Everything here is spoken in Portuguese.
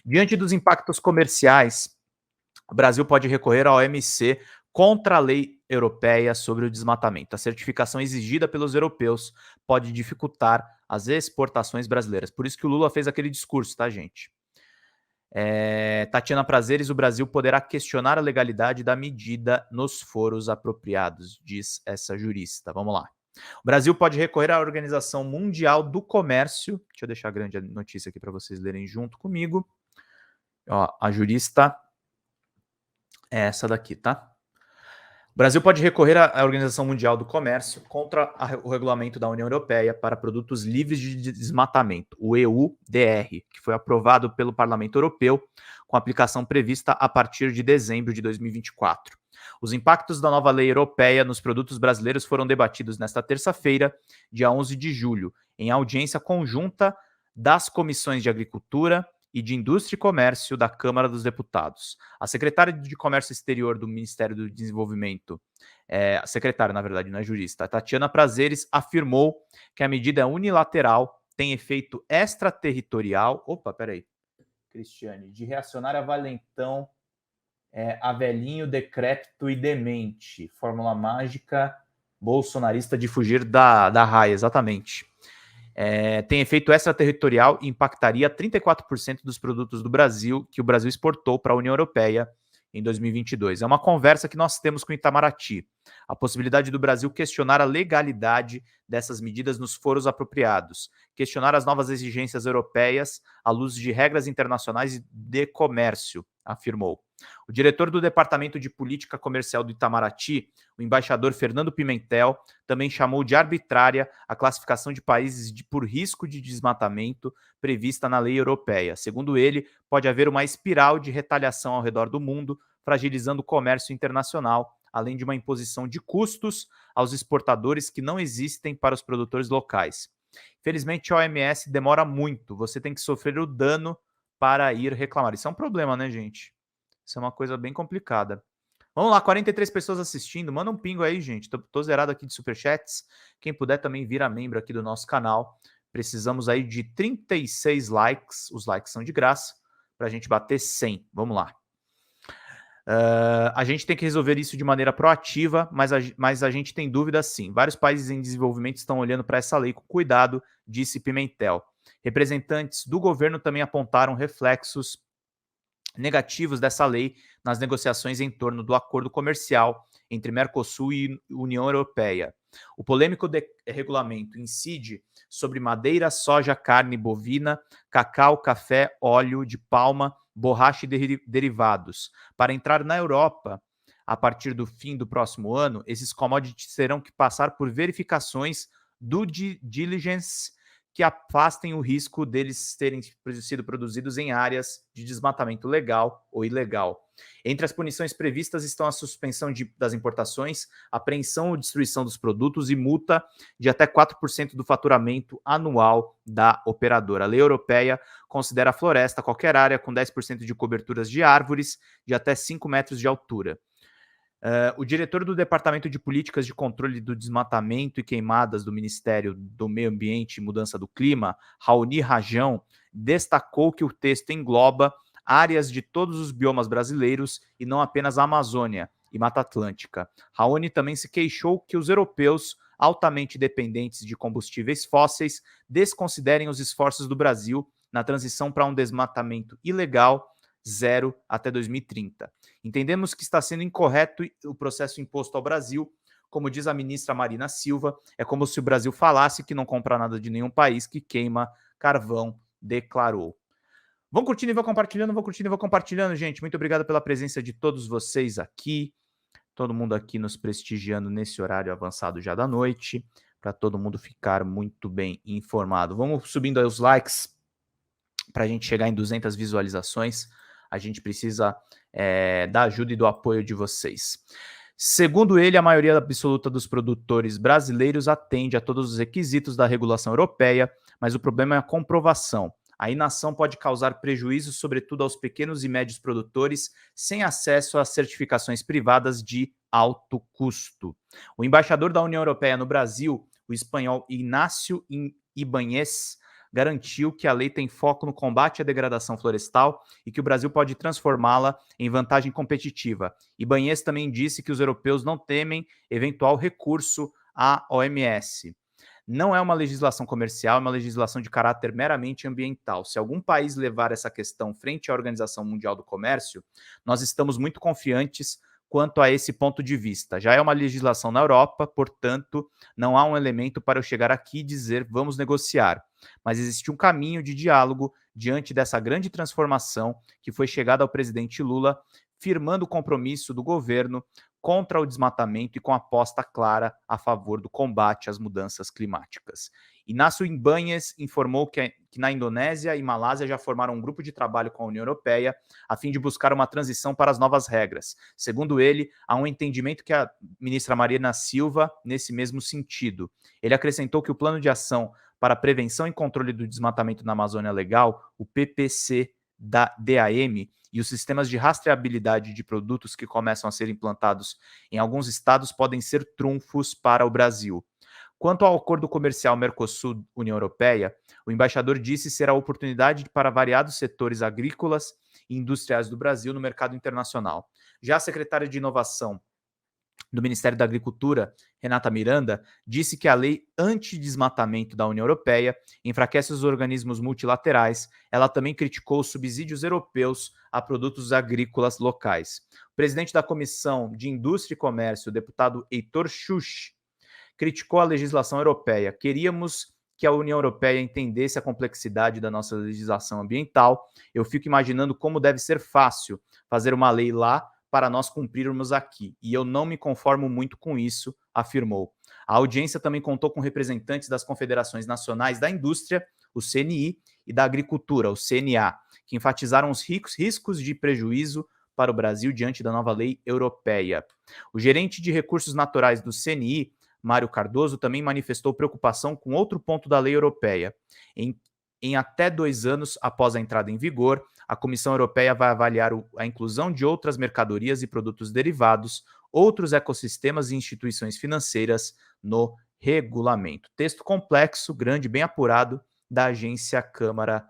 Diante dos impactos comerciais, o Brasil pode recorrer à OMC contra a lei europeia sobre o desmatamento. A certificação exigida pelos europeus pode dificultar as exportações brasileiras. Por isso que o Lula fez aquele discurso, tá, gente? Tatiana Prazeres, o Brasil poderá questionar a legalidade da medida nos foros apropriados, diz essa jurista. Vamos lá. O Brasil pode recorrer à Organização Mundial do Comércio. Deixa eu deixar grande a notícia aqui para vocês lerem junto comigo. Ó, a jurista é essa daqui, tá? O Brasil pode recorrer à Organização Mundial do Comércio contra o regulamento da União Europeia para produtos livres de desmatamento, o EUDR, que foi aprovado pelo Parlamento Europeu, com aplicação prevista a partir de dezembro de 2024. Os impactos da nova lei europeia nos produtos brasileiros foram debatidos nesta terça-feira, dia 11 de julho, em audiência conjunta das comissões de Agricultura e de Indústria e Comércio da Câmara dos Deputados. A secretária de Comércio Exterior do Ministério do Desenvolvimento, a secretária, na verdade, não é jurista, Tatiana Prazeres, afirmou que a medida é unilateral, tem efeito extraterritorial. Opa, peraí, Cristiane, de reacionar a valentão, a velhinho, decrépito e demente. Fórmula mágica bolsonarista de fugir da raia, exatamente. Tem efeito extraterritorial e impactaria 34% dos produtos do Brasil que o Brasil exportou para a União Europeia em 2022. É uma conversa que nós temos com Itamaraty. A possibilidade do Brasil questionar a legalidade dessas medidas nos foros apropriados, questionar as novas exigências europeias à luz de regras internacionais de comércio, afirmou. O diretor do Departamento de Política Comercial do Itamaraty, o embaixador Fernando Pimentel, também chamou de arbitrária a classificação de países por risco de desmatamento prevista na lei europeia. Segundo ele, pode haver uma espiral de retaliação ao redor do mundo, fragilizando o comércio internacional, além de uma imposição de custos aos exportadores que não existem para os produtores locais. Infelizmente, a OMS demora muito. Você tem que sofrer o dano para ir reclamar. Isso é um problema, né, gente? Isso é uma coisa bem complicada. Vamos lá, 43 pessoas assistindo. Manda um pingo aí, gente. Tô zerado aqui de superchats. Quem puder também vira membro aqui do nosso canal. Precisamos aí de 36 likes. Os likes são de graça para a gente bater 100. Vamos lá. A gente tem que resolver isso de maneira proativa, mas a gente tem dúvida sim. Vários países em desenvolvimento estão olhando para essa lei com cuidado, disse Pimentel. Representantes do governo também apontaram reflexos negativos dessa lei nas negociações em torno do acordo comercial entre Mercosul e União Europeia. O polêmico regulamento incide sobre madeira, soja, carne bovina, cacau, café, óleo de palma, borracha e derivados. Para entrar na Europa, a partir do fim do próximo ano, esses commodities terão que passar por verificações due diligence que afastem o risco deles terem sido produzidos em áreas de desmatamento legal ou ilegal. Entre as punições previstas estão a suspensão das importações, apreensão ou destruição dos produtos e multa de até 4% do faturamento anual da operadora. A lei europeia considera a floresta qualquer área com 10% de coberturas de árvores de até 5 metros de altura. O diretor do Departamento de Políticas de Controle do Desmatamento e Queimadas do Ministério do Meio Ambiente e Mudança do Clima, Raoni Rajão, destacou que o texto engloba áreas de todos os biomas brasileiros e não apenas a Amazônia e Mata Atlântica. Raoni também se queixou que os europeus, altamente dependentes de combustíveis fósseis, desconsiderem os esforços do Brasil na transição para um desmatamento ilegal zero até 2030. Entendemos que está sendo incorreto o processo imposto ao Brasil. Como diz a ministra Marina Silva, é como se o Brasil falasse que não compra nada de nenhum país que queima carvão, declarou. Vão curtindo e vão compartilhando, gente. Muito obrigado pela presença de todos vocês aqui. Todo mundo aqui nos prestigiando nesse horário avançado já da noite, para todo mundo ficar muito bem informado. Vamos subindo aí os likes para a gente chegar em 200 visualizações. A gente precisa da ajuda e do apoio de vocês. Segundo ele, a maioria absoluta dos produtores brasileiros atende a todos os requisitos da regulação europeia, mas o problema é a comprovação. A inação pode causar prejuízo, sobretudo aos pequenos e médios produtores, sem acesso às certificações privadas de alto custo. O embaixador da União Europeia no Brasil, o espanhol Ignacio Ibáñez, garantiu que a lei tem foco no combate à degradação florestal e que o Brasil pode transformá-la em vantagem competitiva. Ibanez também disse que os europeus não temem eventual recurso à OMS. Não é uma legislação comercial, é uma legislação de caráter meramente ambiental. Se algum país levar essa questão frente à Organização Mundial do Comércio, nós estamos muito confiantes quanto a esse ponto de vista. Já é uma legislação na Europa, portanto, não há um elemento para eu chegar aqui e dizer vamos negociar. Mas existe um caminho de diálogo diante dessa grande transformação que foi chegada ao presidente Lula, firmando o compromisso do governo contra o desmatamento e com aposta clara a favor do combate às mudanças climáticas. Inácio Ibanez informou que na Indonésia e Malásia já formaram um grupo de trabalho com a União Europeia a fim de buscar uma transição para as novas regras. Segundo ele, há um entendimento que a ministra Marina Silva nesse mesmo sentido. Ele acrescentou que o Plano de Ação para a Prevenção e Controle do Desmatamento na Amazônia Legal, o PPC da DAM, e os sistemas de rastreabilidade de produtos que começam a ser implantados em alguns estados podem ser trunfos para o Brasil. Quanto ao acordo comercial Mercosul-União Europeia, o embaixador disse ser a oportunidade para variados setores agrícolas e industriais do Brasil no mercado internacional. Já a secretária de Inovação do Ministério da Agricultura, Renata Miranda, disse que a lei antidesmatamento da União Europeia enfraquece os organismos multilaterais. Ela também criticou os subsídios europeus a produtos agrícolas locais. O presidente da Comissão de Indústria e Comércio, o deputado Heitor Schuch, criticou a legislação europeia. Queríamos que a União Europeia entendesse a complexidade da nossa legislação ambiental. Eu fico imaginando como deve ser fácil fazer uma lei lá para nós cumprirmos aqui, e eu não me conformo muito com isso, afirmou. A audiência também contou com representantes das Confederações Nacionais da Indústria, o CNI, e da Agricultura, o CNA, que enfatizaram os riscos de prejuízo para o Brasil diante da nova lei europeia. O gerente de recursos naturais do CNI, Mário Cardoso, também manifestou preocupação com outro ponto da lei europeia. Em até 2 anos após a entrada em vigor, a Comissão Europeia vai avaliar a inclusão de outras mercadorias e produtos derivados, outros ecossistemas e instituições financeiras no regulamento. Texto complexo, grande, bem apurado, da agência Câmara